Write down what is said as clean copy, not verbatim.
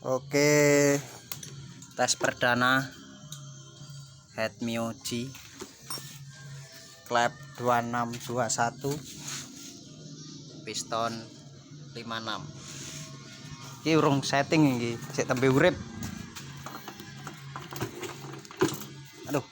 Oke, tes perdana head Mioji klep 2621 piston 56. Iki urung setting iki, sik tembe urip. Aduh.